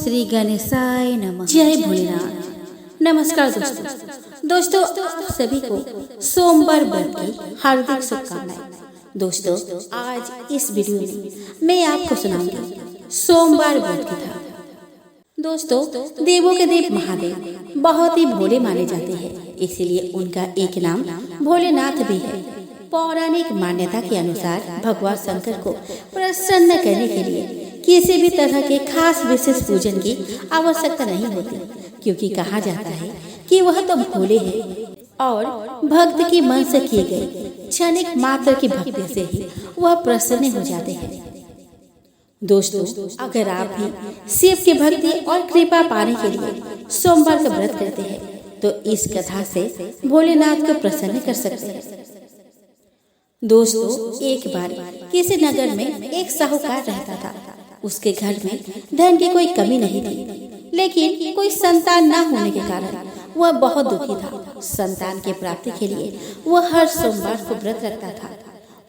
श्री गणेशाय नमः। जय भोलेनाथ। नमस्कार दोस्तों आप सभी को सोमवार व्रत की हार्दिक शुभकामनाएं। दोस्तों आज इस वीडियो में मैं आपको सुनाऊंगी सोमवार व्रत की कथा। दोस्तों देवों के देव महादेव बहुत ही भोले माने जाते हैं, इसीलिए उनका एक नाम भोलेनाथ भी है। पौराणिक मान्यता के अनुसार भगवान शंकर को प्रसन्न करने के लिए किसी भी तरह के खास विशेष पूजन की आवश्यकता नहीं होती, क्योंकि कहा जाता है कि वह तो भोले हैं और भक्त की मन से किए गए क्षणिक मात्र की भक्ति से ही वह प्रसन्न हो जाते हैं। दोस्तों अगर आप भी शिव की भक्ति और कृपा पाने के लिए सोमवार का व्रत करते हैं तो इस कथा से भोलेनाथ को प्रसन्न कर सकते हैं। दोस्तों एक बार किसी नगर में एक साहूकार रहता था। उसके घर में धन की कोई कमी नहीं थी, लेकिन कोई संतान न होने के कारण वह बहुत दुखी था। संतान की प्राप्ति के लिए वह हर सोमवार को व्रत रखता था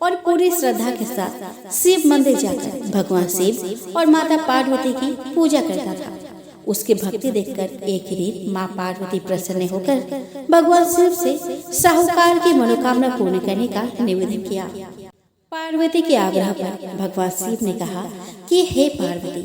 और पूरी श्रद्धा के साथ शिव मंदिर जाकर भगवान शिव और माता पार्वती की पूजा करता था। उसकी भक्ति देखकर एक दिन माँ पार्वती प्रसन्न होकर भगवान शिव से साहूकार की मनोकामना पूर्ण करने का निवेदन किया। पार्वती के आग्रह पर भगवान शिव ने कहा कि हे पार्वती,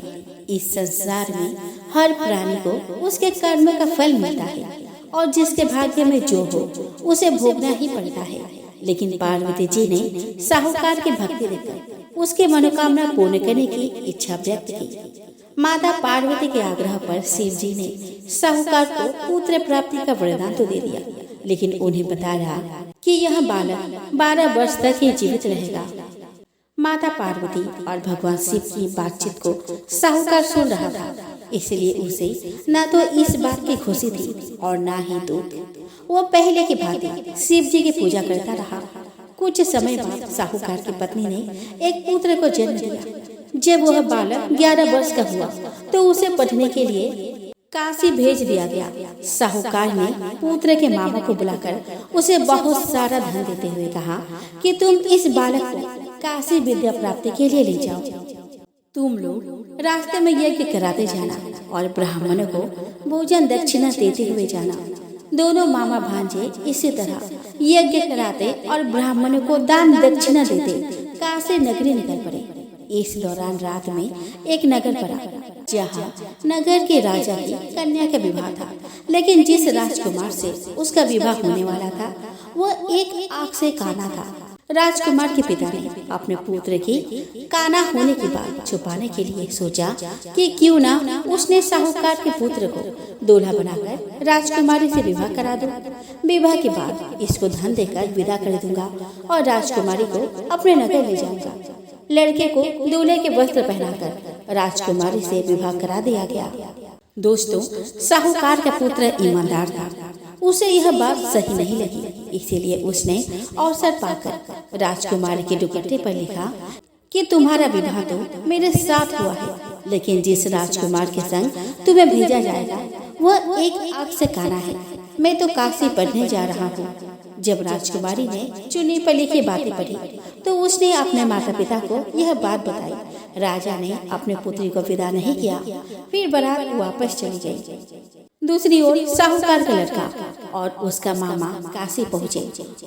इस संसार में हर प्राणी को उसके कर्म का फल मिलता है और जिसके भाग्य में जो हो उसे भोगना ही पड़ता है। लेकिन पार्वती जी ने साहूकार की भक्ति देखकर उसकी मनोकामना पूर्ण करने की इच्छा व्यक्त की। माता पार्वती के आग्रह पर शिव जी ने साहूकार को पुत्र प्राप्ति का वरदान तो दे दिया, लेकिन उन्हें बताया कि यह बालक 12 वर्ष तक ही जीवित रहेगा। माता पार्वती और भगवान शिव की बातचीत को साहूकार सुन रहा था, इसलिए उसे न तो इस बात की खुशी थी और न ही दुख। वो पहले की भांति शिव जी की पूजा करता रहा। कुछ समय बाद साहूकार की पत्नी ने एक पुत्र को जन्म दिया। जब वह बालक 11 वर्ष का हुआ तो उसे पढ़ने के लिए काशी भेज दिया गया। साहूकार ने पुत्र के मामा को बुलाकर उसे बहुत सारा धन देते हुए कहा कि तुम इस बालक को काशी विद्या प्राप्ति के लिए ले जाओ। तुम लोग रास्ते में यज्ञ कराते जाना और ब्राह्मणों को भोजन दक्षिणा देते हुए जाना। दोनों मामा भांजे इसी तरह यज्ञ कराते और ब्राह्मणों को दान दक्षिणा देते काशी नगरी निकल पड़े। इस दौरान रात में एक नगर पड़ा, जहाँ नगर के राजा की कन्या का विवाह था। लेकिन जिस राजकुमार से उसका विवाह होने वाला था वह एक आंख से काना था। राजकुमार के पिता ने अपने पुत्र की काना होने की बात छुपाने के लिए सोचा कि क्यों ना उसने साहूकार के पुत्र को दूल्हा बनाकर राजकुमारी से विवाह करा दूं। विवाह के बाद इसको धन देकर विदा कर दूंगा और राजकुमारी को अपने नगर ले जाऊंगा। लड़के को दूल्हे के वस्त्र पहनाकर राजकुमारी से विवाह करा दिया गया। दोस्तों साहूकार का पुत्र ईमानदार था। उसे यह बात सही नहीं लगी, इसीलिए उसने अवसर पाकर राजकुमारी के दुपट्टे पर लिखा कि तुम्हारा विवाह तो मेरे साथ हुआ है, लेकिन जिस राजकुमार के संग तुम्हें भेजा जाएगा वह एक आंख से काना है। मैं तो काशी पढ़ने जा रहा हूँ। जब राजकुमारी ने चुन्नी पर लिखी बातें पढ़ी तो उसने अपने माता पिता को यह बात बताई। राजा ने अपने पुत्री को विदा नहीं किया, फिर बारात वापस चली गई। दूसरी ओर साहूकार का लड़का और उसका मामा काशी पहुँचे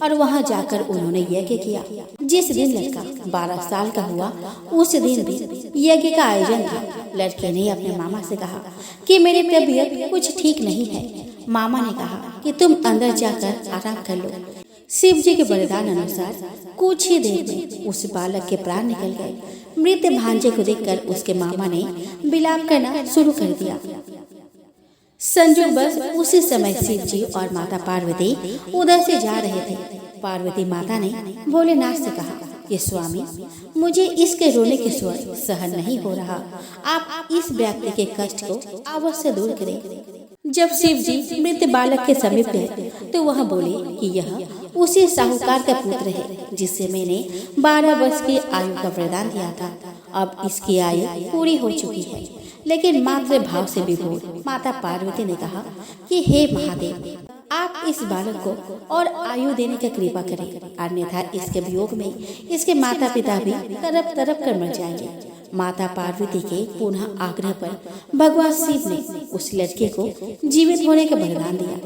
और वहां जाकर उन्होंने यज्ञ किया। जिस दिन लड़का 12 साल का हुआ उस दिन भी यज्ञ का आयोजन था। लड़के ने अपने मामा से कहा कि मेरी तबीयत कुछ ठीक नहीं है। मामा ने कहा कि तुम अंदर जाकर आराम कर लो। शिव जी के वरदान अनुसार कुछ ही देर में उस बालक के प्राण निकल गए। मृत भांजे को देखकर उसके मामा ने विलाप करना शुरू कर दिया। संजोग बस उसी समय शिव जी और माता पार्वती उधर से जा रहे थे। पार्वती माता ने भोलेनाथ से कहा कि स्वामी, मुझे इसके रोने के स्वर सहन नहीं हो रहा। आप इस व्यक्ति के कष्ट को अवश्य दूर करें। जब शिव जी मृत बालक के समीप गए तो वह बोले कि यह उसी साहूकार का पुत्र है जिससे मैंने 12 वर्ष की आयु का वरदान दिया था। अब इसकी आयु पूरी हो चुकी है। लेकिन मातृ भाव से विभोर माता पार्वती ने कहा कि हे महादेव, आप इस बालक को और आयु देने का कृपा करें, अन्यथा इसके वियोग में इसके माता पिता भी तड़प तड़प कर मर जाएंगे। माता पार्वती के पुनः आग्रह पर भगवान शिव ने उस लड़के को जीवित होने का वरदान दिया।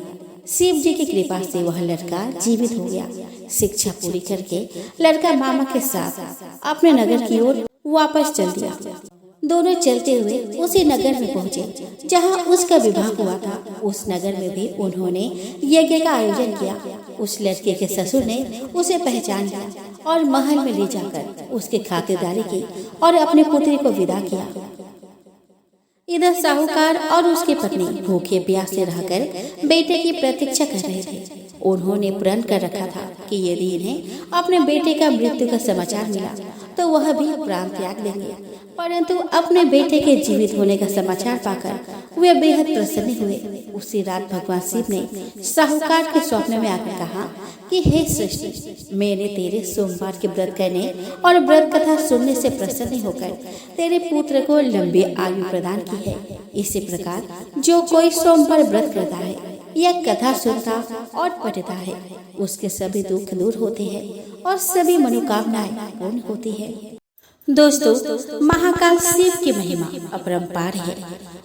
शिव जी की कृपा से वह लड़का जीवित हो गया। शिक्षा पूरी करके लड़का मामा के साथ अपने नगर की ओर वापस चल दिया। दोनों चलते हुए उसी नगर में पहुंचे जहां उसका विवाह हुआ था। उस नगर में भी उन्होंने यज्ञ का आयोजन किया। उस लड़के के ससुर ने उसे पहचान लिया और महल में ले जाकर उसकी खातिरदारी की और अपने पुत्री को विदा किया। इधर साहूकार और उसकी पत्नी भूखे प्यासे रहकर बेटे की प्रतीक्षा कर रहे थे। उन्होंने प्रण कर रखा था कि यदि इन्हें अपने बेटे का मृत्यु का समाचार मिला तो वह भी प्राण त्याग देंगे। परंतु अपने बेटे के जीवित होने का समाचार पाकर वे बेहद प्रसन्न हुए। उसी रात भगवान शिव ने साहूकार के स्वप्न में आकर कहा कि हे सृष्टि, मैंने तेरे सोमवार के व्रत करने और व्रत कथा सुनने से प्रसन्न होकर तेरे पुत्र को लंबी आयु प्रदान की है। इसी प्रकार जो कोई सोमवार व्रत करता है या कथा सुनता और पढ़ता है उसके सभी दुख दूर होते हैं और सभी मनोकामनाएं पूर्ण होती है। दोस्तों, महाकाल शिव की महिमा अपरंपार है।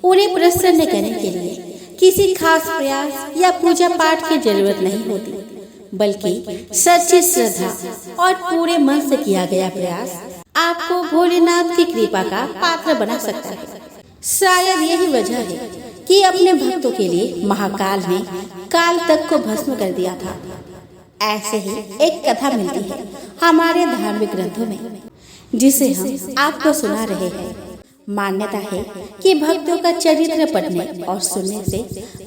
उन्हें प्रसन्न करने के लिए किसी खास प्रयास या पूजा पाठ की जरूरत नहीं होती, बल्कि सच्ची श्रद्धा और पूरे मन से किया गया प्रयास आपको भोलेनाथ की कृपा का पात्र बना सकता है। शायद यही वजह है कि अपने भक्तों के लिए महाकाल ने काल तक को भस्म कर दिया था। ऐसे ही एक कथा मिलती है हमारे धार्मिक ग्रंथों में, जिसे हम आपको सुना रहे हैं। मान्यता है कि भक्तों का चरित्र पढ़ने और सुनने से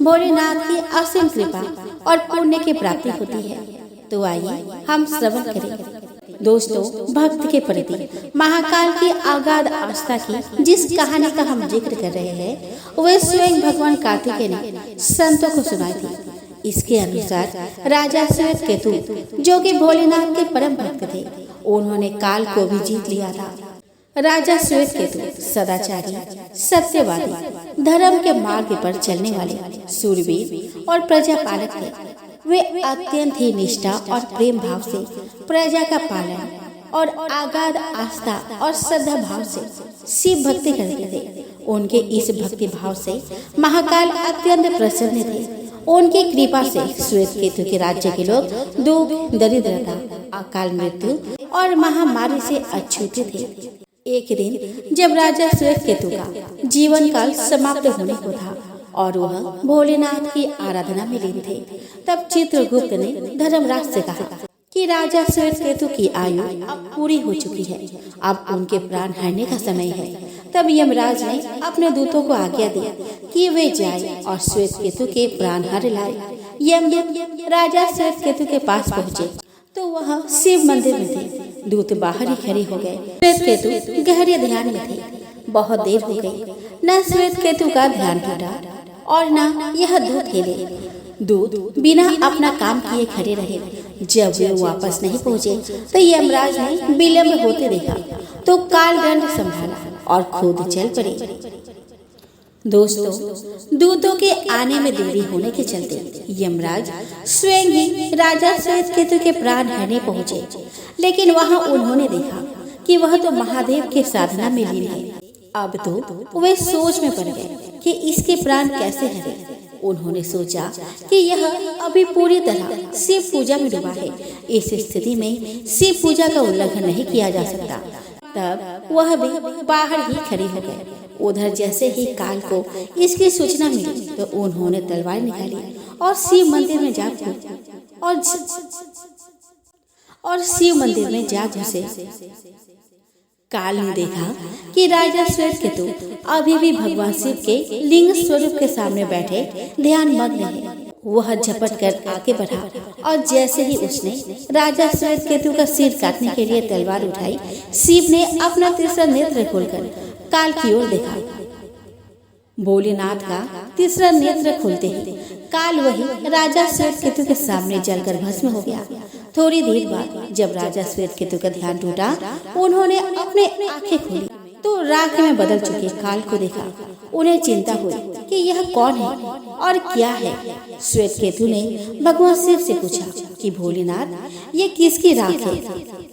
भोलेनाथ की असीम कृपा और पुण्य की प्राप्ति होती है। तो आइए हम श्रवण करें। दोस्तों, भक्त के प्रति महाकाल की अगाध आस्था की जिस कहानी का हम जिक्र कर रहे हैं वह स्वयं भगवान कार्तिकेय ने संतों को सुनाई थी। इसके अनुसार राजा श्वेत केतु, जो कि भोलेनाथ के परम भक्त थे, उन्होंने काल को भी जीत लिया था। राजा श्वेत केतु सदाचारी, सत्यवादी, धर्म के मार्ग पर चलने वाले सूरवीर और प्रजापालक थे। वे अत्यंत ही निष्ठा और प्रेम भाव से प्रजा का पालन और अगाध आस्था और श्रद्धा भाव से शिव भक्ति करते थे। उनके इस भक्ति भाव से महाकाल अत्यंत प्रसन्न थे। उनकी कृपा से श्वेत केतु के राज्य के लोग दुख, दरिद्रता, अकाल मृत्यु और महामारी से अछूते थे। एक दिन जब राजा श्वेत केतु का जीवन काल समाप्त होने को था और वह भोलेनाथ की आराधना में लीन थे, तब चित्रगुप्त ने धर्मराज से कहा कि राजा श्वेत केतु की आयु अब पूरी हो चुकी है, अब उनके प्राण हरने का समय है। तब यमराज ने अपने दूतों को आज्ञा दी कि वे जाए और श्वेत केतु के प्राण हर लाए। यमदूत राजा श्वेत केतु के पास पहुँचे तो वह शिव मंदिर में थे। दूत बाहर ही खड़े हो गए। श्वेत केतु गहरे ध्यान में थे। बहुत देर हो गई, न श्वेत केतु का ध्यान टूटा और न यह दूत हिले। दूत बिना अपना काम किए खड़े रहे। जब वे वापस नहीं पहुँचे तो यमराज ने विलम्ब होते देखा तो काल दंड संभाला और खुद चल पड़े। दोस्तों, दूतों के आने में देरी होने के चलते यमराज स्वयं ही राजा श्वेत केतु के प्राण हरने पहुँचे, लेकिन वहाँ उन्होंने देखा कि वह तो महादेव के साधना में लीन है। अब तो वे सोच में पड़ गए कि इसके प्राण कैसे हरे। उन्होंने सोचा कि यह अभी पूरी तरह शिव पूजा में डूबा है। इस स्थिति में शिव पूजा का उल्लंघन नहीं किया जा सकता। तब वह भी बाहर ही खड़े हो गए। उधर जैसे ही काल को इसकी सूचना मिली तो उन्होंने तलवार निकाली और शिव मंदिर में जा घुसे। काल ने देखा कि राजा श्वेत केतु अभी भी भगवान शिव के लिंग स्वरूप के सामने बैठे ध्यान मग्न है। वह झपट कर आगे बढ़ा और जैसे ही उसने राजा श्वेत केतु का सिर काटने के लिए तलवार उठाई, शिव ने अपना तीसरा नेत्र खोलकर काल की ओर देखा। भोलेनाथ का तीसरा नेत्र खोलते ही काल वही राजा श्वेत केतु के सामने जलकर भस्म हो गया। थोड़ी देर बाद जब राजा श्वेत केतु का ध्यान टूटा, उन्होंने अपने आंखें खोली तो राख में बदल चुके काल को देखा। उन्हें चिंता हुई कि यह कौन है और क्या है। श्वेत केतु ने भगवान शिव से पूछा कि भोलेनाथ, ये किसकी राख है?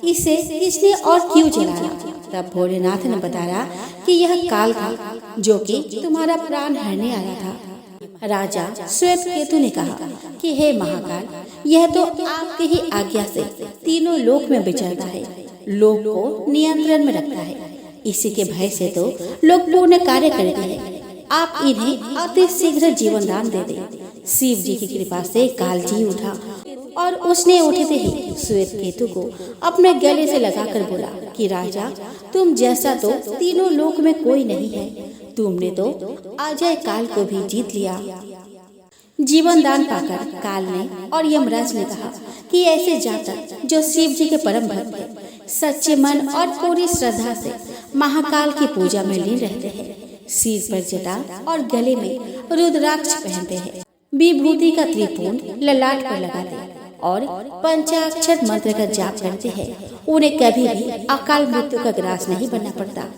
इसे किसने और क्यों जलाया? तब भोलेनाथ ने बताया कि यह काल था जो कि तुम्हारा प्राण हरने आया था। राजा श्वेत केतु ने कहा कि हे महाकाल, यह तो आपकी ही आज्ञा से तीनों लोक में विचरता है, लोक को नियंत्रण में रखता है। इसी के भय से तो लोग पूर्ण कार्य करते हैं। आप इन्हें अति शीघ्र जीवन दान दे दे। शिव जी की कृपा से काल जी उठा और उसने उठते ही श्वेत केतु को अपने गले से लगाकर बोला कि राजा, तुम जैसा तो तीनों लोक में कोई नहीं है। तुमने तो अजय काल को भी जीत लिया। जीवन दान पाकर काल ने और यमराज ने कहा कि ऐसे जातक जो शिव जी के परम भक्त हैं, सच्चे मन और पूरी श्रद्धा से महाकाल की पूजा में लीन रहते हैं, सिर पर जटा और गले में रुद्राक्ष पहनते हैं, विभूति का त्रिपुंड ललाट पर लगाते हैं और पंचाक्षर मंत्र का जाप करते हैं, उन्हें कभी भी अकाल मृत्यु का ग्रास नहीं बनना पड़ता।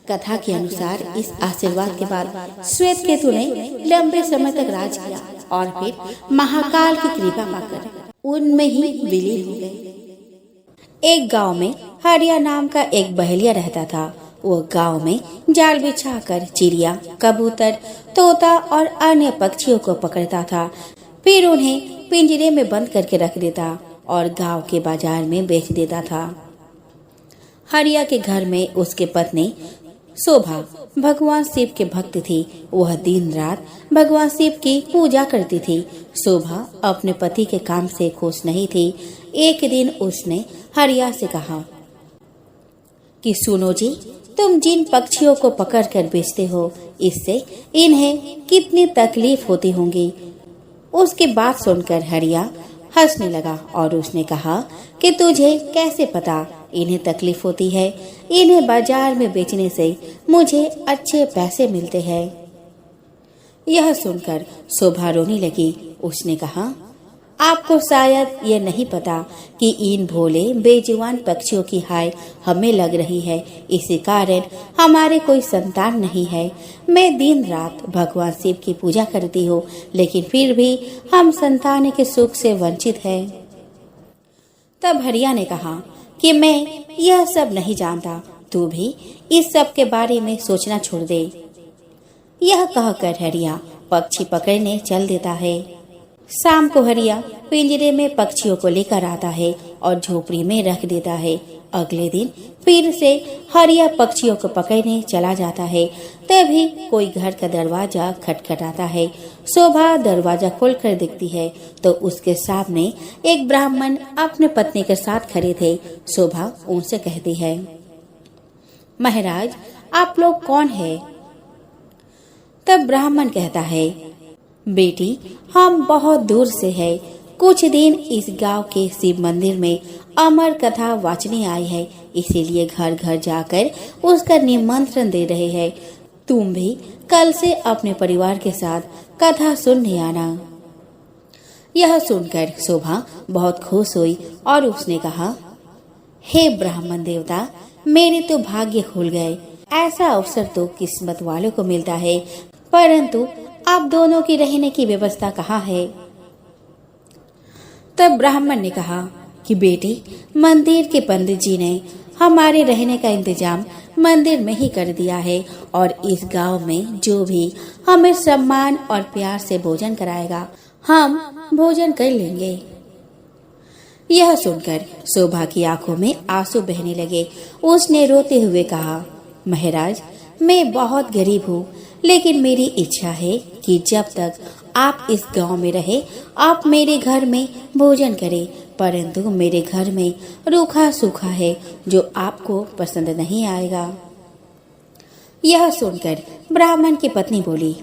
कथा के अनुसार इस आशीर्वाद के बाद श्वेत केतु ने लंबे समय तक राज किया और फिर महाकाल की कृपा पाकर उनमें ही विलीन हो गए। एक गांव में हरिया नाम का एक बहेलिया रहता था। वो गांव में जाल बिछाकर चिड़िया, कबूतर, तोता और अन्य पक्षियों को पकड़ता था, फिर उन्हें पिंजरे में बंद करके रख देता और गांव के बाजार में बेच देता था। हरिया के घर में उसके पत्नी शोभा भगवान शिव के भक्त थी। वह दिन रात भगवान शिव की पूजा करती थी। शोभा अपने पति के काम से खुश नहीं थी। एक दिन उसने हरिया से कहा कि सुनो जी, तुम जिन पक्षियों को पकड़कर बेचते हो, इससे इन्हें कितनी तकलीफ होती होंगी। उसकी बात सुनकर हरिया हंसने लगा और उसने कहा कि तुझे कैसे पता इन्हें तकलीफ होती है? इन्हें बाजार में बेचने से मुझे अच्छे पैसे मिलते हैं। यह सुनकर शोभा रोने लगी। उसने कहा, आपको शायद ये नहीं पता कि इन भोले बेजुबान पक्षियों की हाय हमें लग रही है, इसी कारण हमारे कोई संतान नहीं है। मैं दिन रात भगवान शिव की पूजा करती हूँ, लेकिन फिर भी हम संतान के सुख से वंचित हैं। तब हरिया ने कहा कि मैं यह सब नहीं जानता, तू भी इस सब के बारे में सोचना छोड़ दे। यह कहकर हरिया पक्षी पकड़ने चल देता है। शाम को हरिया पिंजरे में पक्षियों को लेकर आता है और झोपड़ी में रख देता है। अगले दिन फिर से हरिया पक्षियों को पकड़ने चला जाता है। तभी कोई घर का दरवाजा खटखटाता है। शोभा दरवाजा खोलकर देखती है तो उसके सामने एक ब्राह्मण अपने पत्नी के साथ खड़े थे। शोभा उनसे कहती है, महाराज, आप लोग कौन है? तब ब्राह्मण कहता है, बेटी, हम बहुत दूर से हैं। कुछ दिन इस गांव के शिव मंदिर में अमर कथा वाचने आए हैं, इसीलिए घर घर जाकर उसका निमंत्रण दे रहे हैं। तुम भी कल से अपने परिवार के साथ कथा सुनने आना। यह सुनकर शोभा बहुत खुश हुई और उसने कहा, हे ब्राह्मण देवता, मेरे तो भाग्य खुल गए। ऐसा अवसर तो किस्मत वालों को मिलता है, परंतु आप दोनों की रहने की व्यवस्था कहाँ है? तब ब्राह्मण ने कहा कि बेटी, मंदिर के पंडित जी ने हमारे रहने का इंतजाम मंदिर में ही कर दिया है और इस गांव में जो भी हमें सम्मान और प्यार से भोजन कराएगा, हम भोजन कर लेंगे। यह सुनकर शोभा की आंखों में आंसू बहने लगे। उसने रोते हुए कहा, महाराज, मैं बहुत गरीब हूँ, लेकिन मेरी इच्छा है कि जब तक आप इस गांव में रहे, आप मेरे घर में भोजन करें, परंतु मेरे घर में रूखा सूखा है जो आपको पसंद नहीं आएगा। यह सुनकर ब्राह्मण की पत्नी बोली,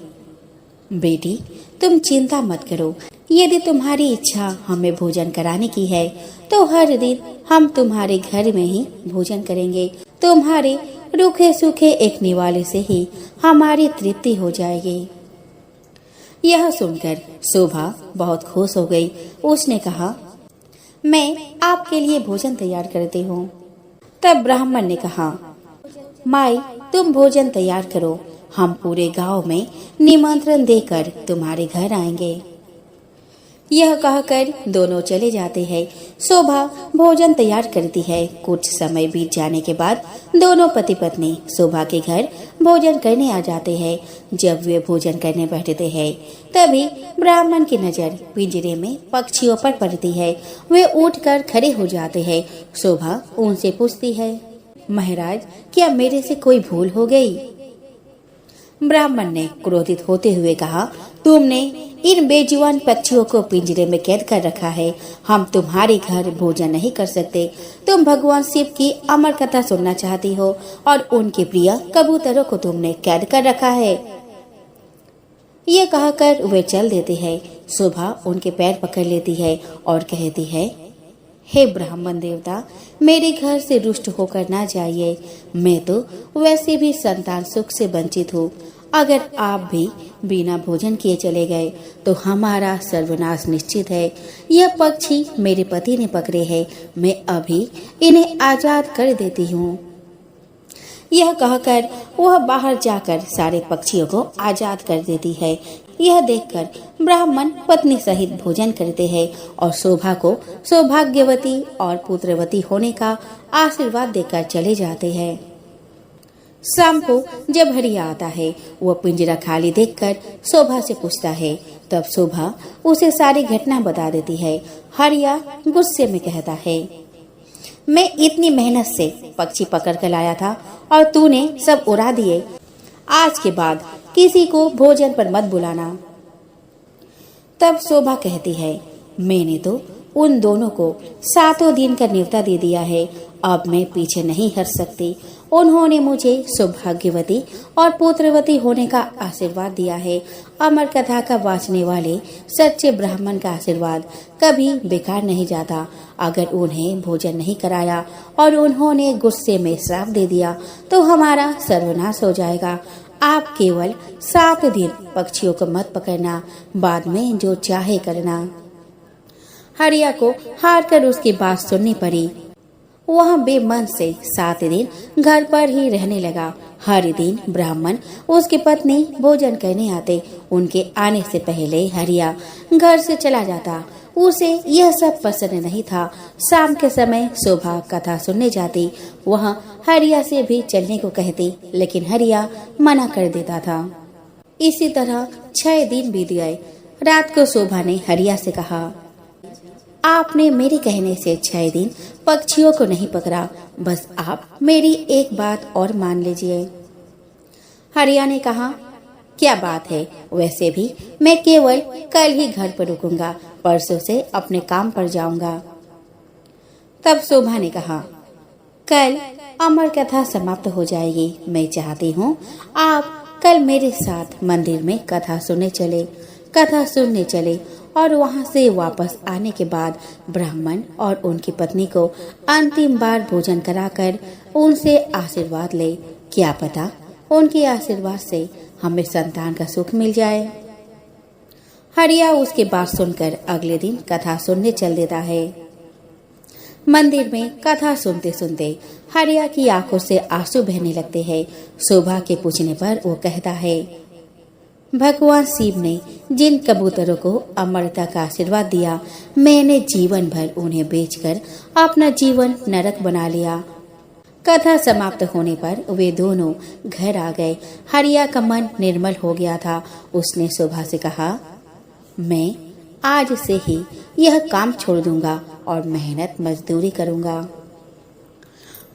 बेटी, तुम चिंता मत करो। यदि तुम्हारी इच्छा हमें भोजन कराने की है तो हर दिन हम तुम्हारे घर में ही भोजन करेंगे। तुम्हारे रूखे सूखे एक निवाले से ही हमारी तृप्ति हो जाएगी। यह सुनकर शोभा बहुत खुश हो गई। उसने कहा, मैं आपके लिए भोजन तैयार करती हूँ। तब ब्राह्मण ने कहा, माई, तुम भोजन तैयार करो, हम पूरे गांव में निमंत्रण देकर तुम्हारे घर आएंगे। यह कहकर दोनों चले जाते हैं। शोभा भोजन तैयार करती है। कुछ समय बीत जाने के बाद दोनों पति पत्नी शोभा के घर भोजन करने आ जाते हैं। जब वे भोजन करने बैठते हैं तभी ब्राह्मण की नजर पिंजरे में पक्षियों पर पड़ती है। वे उठकर खड़े हो जाते हैं। शोभा उनसे पूछती है, महाराज, क्या मेरे से कोई भूल हो गई? ब्राह्मण ने क्रोधित होते हुए कहा, तुमने इन बेजुबान पक्षियों को पिंजरे में कैद कर रखा है। हम तुम्हारे घर भोजन नहीं कर सकते। तुम भगवान शिव की अमर कथा सुनना चाहती हो और उनके प्रिय कबूतरों को तुमने कैद कर रखा है। ये कहकर वे चल देते हैं। शोभा उनके पैर पकड़ लेती है और कहती है, हे ब्राह्मण देवता, मेरे घर से रुष्ट होकर ना जाइए। मैं तो वैसे भी संतान सुख से वंचित हूँ। अगर आप भी बिना भोजन किए चले गए तो हमारा सर्वनाश निश्चित है। यह पक्षी मेरे पति ने पकड़े हैं। मैं अभी इन्हें आजाद कर देती हूँ। यह कहकर वह बाहर जाकर सारे पक्षियों को आजाद कर देती है। यह देखकर ब्राह्मण पत्नी सहित भोजन करते हैं और शोभा को सौभाग्यवती और पुत्रवती होने का आशीर्वाद देकर चले जाते हैं। शाम को जब हरिया आता है, वह पिंजरा खाली देखकर शोभा से पूछता है। तब शोभा उसे सारी घटना बता देती है। हरिया गुस्से में कहता है, मैं इतनी मेहनत से पक्षी पकड़ कर लाया था और तूने सब उड़ा दिए। आज के बाद किसी को भोजन पर मत बुलाना। तब शोभा कहती है, मैंने तो उन दोनों को 7 दिन का न्योता दे दिया है। अब मैं पीछे नहीं हट सकती। उन्होंने मुझे सौभाग्यवती और पुत्रवती होने का आशीर्वाद दिया है। अमर कथा का वाचने वाले सच्चे ब्राह्मण का आशीर्वाद कभी बेकार नहीं जाता। अगर उन्हें भोजन नहीं कराया और उन्होंने गुस्से में श्राप दे दिया तो हमारा सर्वनाश हो जाएगा। आप केवल 7 दिन पक्षियों को मत पकड़ना, बाद में जो चाहे करना। हरिया को हार कर उसकी बात सुननी पड़ी। वह बेमन से 7 दिन घर पर ही रहने लगा। हर दिन ब्राह्मण उसकी पत्नी भोजन करने आते। उनके आने से पहले हरिया घर से चला जाता। उसे यह सब पसंद नहीं था। शाम के समय शोभा कथा सुनने जाती। वह हरिया से भी चलने को कहती, लेकिन हरिया मना कर देता था। इसी तरह 6 दिन बीत गए। रात को शोभा ने हरिया से कहा, आपने मेरे कहने से 6 दिन पक्षियों को नहीं पकड़ा। बस आप मेरी एक बात और मान लीजिए। हरिया ने कहा, क्या बात है? वैसे भी मैं केवल कल ही घर पर रुकूंगा, परसों से अपने काम पर जाऊंगा। तब शोभा ने कहा, कल अमर कथा समाप्त हो जाएगी। मैं चाहती हूँ आप कल मेरे साथ मंदिर में कथा सुनने चले और वहाँ से वापस आने के बाद ब्राह्मण और उनकी पत्नी को अंतिम बार भोजन कराकर उनसे आशीर्वाद ले। क्या पता उनके आशीर्वाद से हमें संतान का सुख मिल जाए। हरिया उसके बात सुनकर अगले दिन कथा सुनने चल देता है। मंदिर में कथा सुनते सुनते हरिया की आंखों से आंसू बहने लगते हैं। शोभा के पूछने पर वो कहता है, भगवान शिव ने जिन कबूतरों को अमरता का आशीर्वाद दिया, मैंने जीवन भर उन्हें बेचकर अपना जीवन नरक बना लिया। कथा समाप्त होने पर वे दोनों घर आ गए। हरिया का मन निर्मल हो गया था। उसने शोभा से कहा, मैं आज से ही यह काम छोड़ दूंगा और मेहनत मजदूरी करूंगा।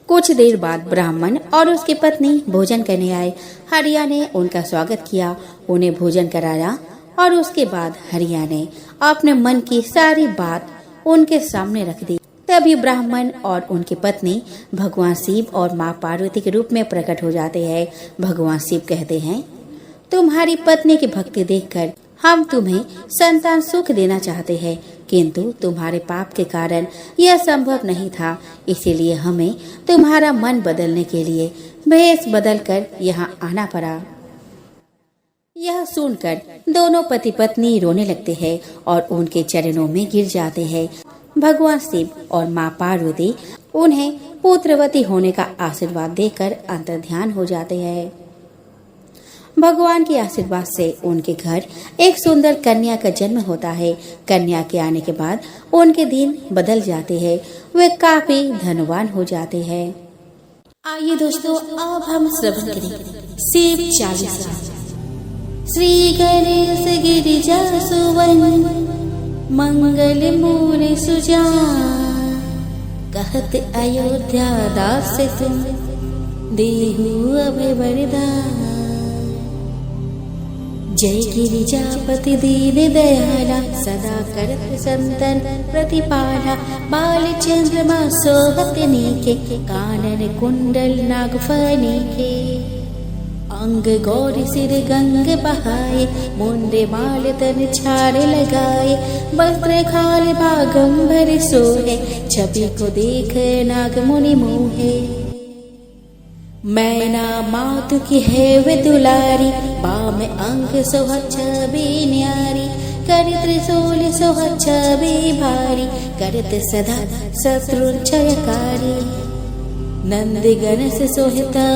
कुछ देर बाद ब्राह्मण और उसकी पत्नी भोजन करने आए। हरिया ने उनका स्वागत किया, उन्हें भोजन कराया और उसके बाद हरिया ने अपने मन की सारी बात उनके सामने रख दी। तभी ब्राह्मण और उनकी पत्नी भगवान शिव और माँ पार्वती के रूप में प्रकट हो जाते हैं। भगवान शिव कहते हैं, तुम्हारी पत्नी की भक्ति देखकर हम तुम्हें संतान सुख देना चाहते हैं, किंतु तुम्हारे पाप के कारण यह संभव नहीं था। इसीलिए हमें तुम्हारा मन बदलने के लिए भेष बदलकर यहाँ आना पड़ा। यह सुनकर दोनों पति पत्नी रोने लगते हैं और उनके चरणों में गिर जाते हैं। भगवान शिव और माँ पार्वती उन्हें पुत्रवती होने का आशीर्वाद देकर अंतर्ध्यान हो जाते हैं। भगवान के आशीर्वाद से उनके घर एक सुंदर कन्या का जन्म होता है। कन्या के आने के बाद उनके दिन बदल जाते हैं, वे काफी धनवान हो जाते हैं। आइए दोस्तों, अब हम श्रवण करें शिव चालीसा। श्री गणेश गिरिजा सुवन मंगल मूल सुजान, कहत अयोध्या दास तुम देहु अभय वरदान। जय गिरिजापति दीन दयाला, सदा करत संतन प्रतिपाला। बाल चंद्रमा सोहत नीके, कानन कुंडल नागफनी के। अंग गौरी सिर गंग बहाए, मुंडे माल तन छाड़ लगाए। वस्त्र खाल बागंबर सोहे, छवि को देख नाग मुनि मोहे। मैना मातु की है वे दुलारी, बाम अंग सोहत छवि न्यारी। कर त्रिशूल सोहत छवि भारी, करत सदा शत्रु क्षयकारी। नंदगण से सोहता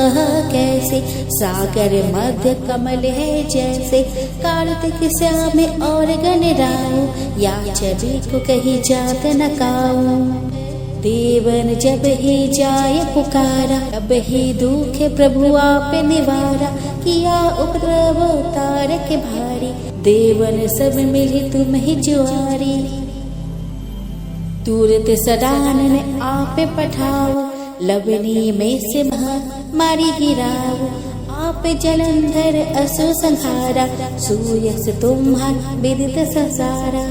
कैसे, सागर मध्य कमल है जैसे। कार्तिक श्याम और गण राऊ, या छवि को कही जात न काऊ। देवन जब ही जाय पुकारा, तब ही दुख प्रभु आप निवारा। किया उपद्रव तारक भारी, देवन सब मिली तुम ही जुआरी। तुरत सडानन आप पठाओ, लवनी में से मारी गिराओ। आप जलंधर असो संहारा, सूयस तुम्हारा विदित संसारा।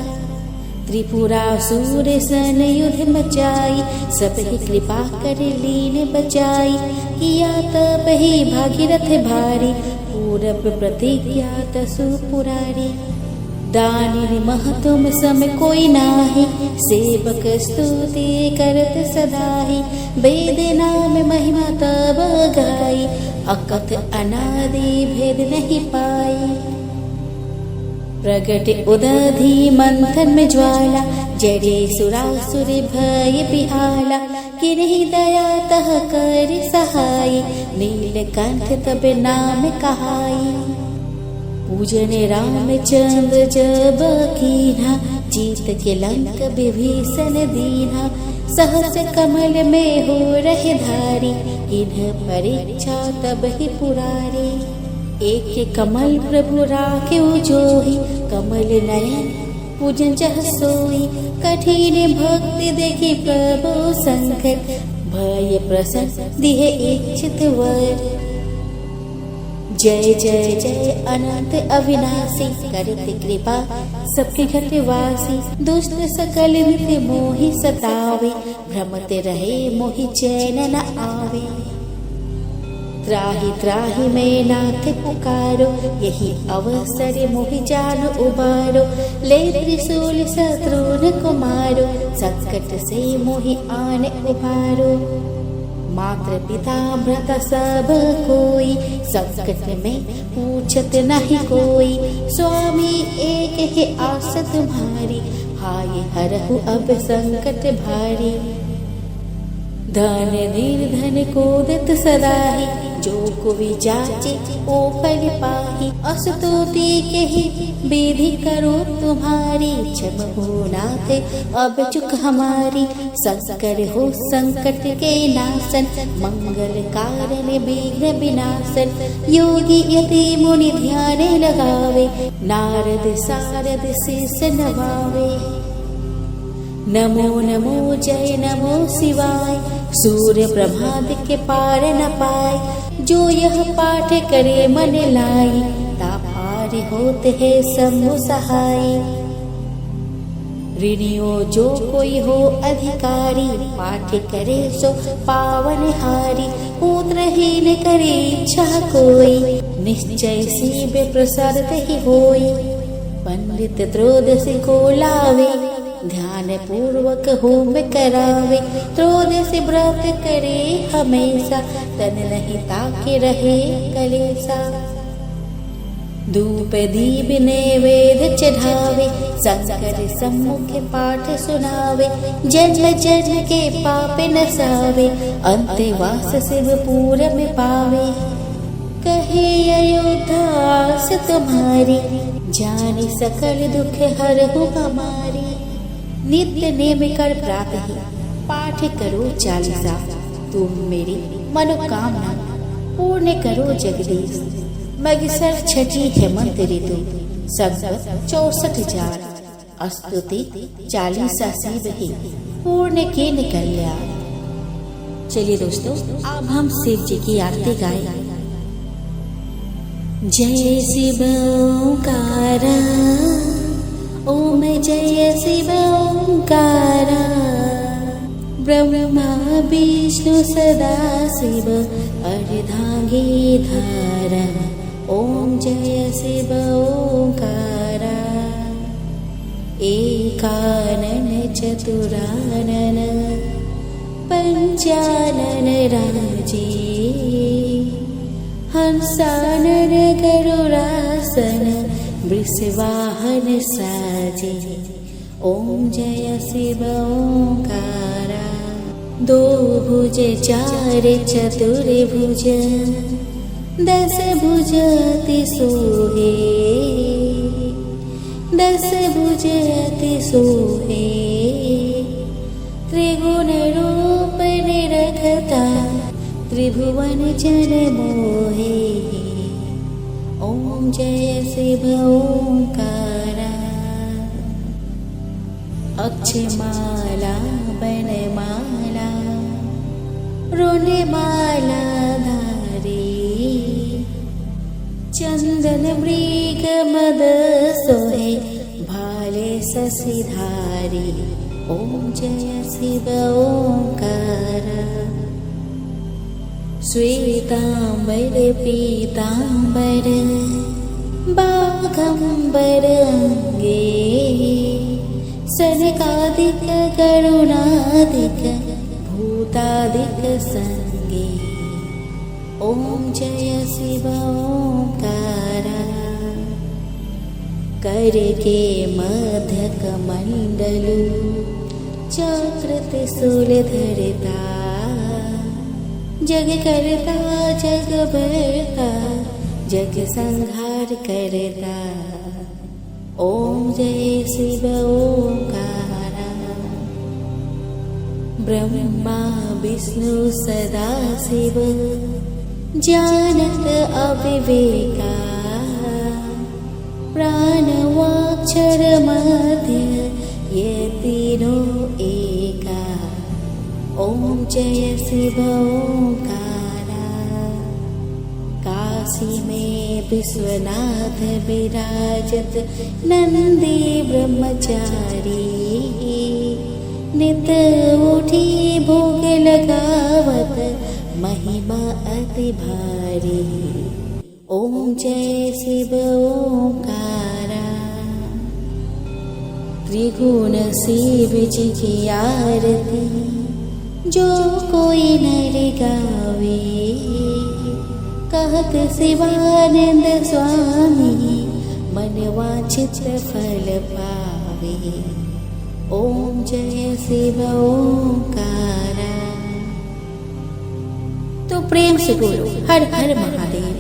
त्रिपुरासुर सन युद्ध मचाई, सब ही कृपा कर लीन बचाई। किया तब ही भागीरथ भारी, पूरब प्रतिज्ञात सुपुरारी। दानी महतुम सम कोई नाही, सेवक स्तुति करत सदाही। वेद नाम महिमा तब गाई, अकथ अनादि भेद नहीं पाई। प्रगट उदधि मंथन में ज्वाला, जड़े सुरासुर भय बिहाला। किन्हीं दया तह कर सहाय, नीलकंठ तब नाम कहाई। पूजन रामचंद्र जब कीन्हा, जीत के लंक विभीषण दीन्हा। सहस कमल में हो रहे धारी, इन्ह परीक्षा तब ही पुरारी। एक कमल प्रभु राखे जोही, कमल नयन पूजन जह सोई। कठिन भक्ति देखी प्रभु संकट, भय प्रसन्न दिहे इच्छित वर। जय जय जय अनंत अविनाशी, करत कृपा सबके घट वासी। दुष्ट सकल नित्य मोहि सतावे, भ्रमते रहे मोहि चैन न आवे। त्राहि त्राहि में नाथ पुकारो, यही अवसर मोहि जान उबारो। ले त्रिशूल शत्रुन को मारो, संकट से मोहि आन उबारो। मात्र पिता भ्राता सब कोई, संकट में पूछत नहीं कोई। स्वामी एक है आस तुम्हारी, हाय हरहु अब संकट भारी। धन निर्धन को देत सदाही, जो को विचाचे ओ फल पाही। अस्तुति के ही विधि करो तुम्हारी, क्षम हो नाथ अब चुक हमारी। संकर हो संकट के नाशन, मंगल कारण विघ्न विनाशन। योगी यति मुनि ध्यान लगावे, नारद सारद शीस नवावे। नमो नमो जय नमो शिवाय, सूर्य प्रभात के पार न पाए। जो यह पाठ करे मन लाई, ता पार होते है शंभु सहाय। ऋणियों जो कोई हो अधिकारी, पाठ करे सो पावन हारी। पुत्रहीन करे इच्छा कोई, निश्चय शिव प्रसाद ही होई। पंडित त्रयोदशी को लावे, ध्यान पूर्वक होम करावे। त्रयोदशी व्रत करे हमेशा, तन नहीं ताके रहे कलेसा। धूप दीप नैवेद्य चढ़ावे, शंकर सम्मुख पाठ सुनावे। जन्म जन्म के पाप नसावे, अंतवास शिवपुर में पावे। कहे अयोध्या तुम्हारी, जाने सकल दुख हरहु हमारी। नित्य नेम कर प्रातः पाठ करो चालीसा, तुम मेरी मनोकामना पूर्ण करो जगदीश। मगसर छठी हेमंत ऋतु, संवत 64 स्तुति चालीसा शिव ही पूर्ण किन कल्याण। चलिए दोस्तों, अब हम शिव जी की आरती गाएं। जय शिव ओंकारा, ओम जय शिव ओंकारा। ब्रह्मा विष्णु सदा शिव अर्धांगी धारा। ओम जय शिव ओंकारा। एकानन चतुरानन पंचानन राजे। हंसानन गरुड़ासन वृषवाहन साजे। ओम जय शिव ओंकारा। दो भुज चार चतुर्भुज, 10 भुज अति सोहे। 10 भुज अति सोहे। त्रिगुण रूप निरखता, त्रिभुवन जन मोहे। ओम जय शिव ओंकारा। अक्षमाला बनमाला रोणमाला धारी। चंदन मृग मद सोहे, भाले शशिधारी। ओम जय शिव ओंकारा। श्वेतांबर पीतांबर बाघंबर अंगे। सनकादिक करुणादिक भूतादिक संगे। ओम जय शिव ओंकारा। कर के मध्य कमंडलु, चक्र त्रिशूल धरता। जग करता जग भरता, जग संहार करता। ओम जय शिव ओंकारा। ब्रह्मा विष्णु सदा शिव, जानत अविवेका। प्राणवाक्षर मध्य ये तीनों एका। ओम जय शिव ओंकारा। काशी में विश्वनाथ विराजत, नंदी ब्रह्मचारी। नित उठी भोग लगावत, महिमा अति भारी। ओम जय शिव ओंकारा। त्रिगुण शिव जी की आरती, जो कोई नर गावे। कहत शिवानंद स्वामी, मन वांछित फल पावे। ओम जय शिव ओंकारा। तो प्रेम से बोलो हर हर महादेव।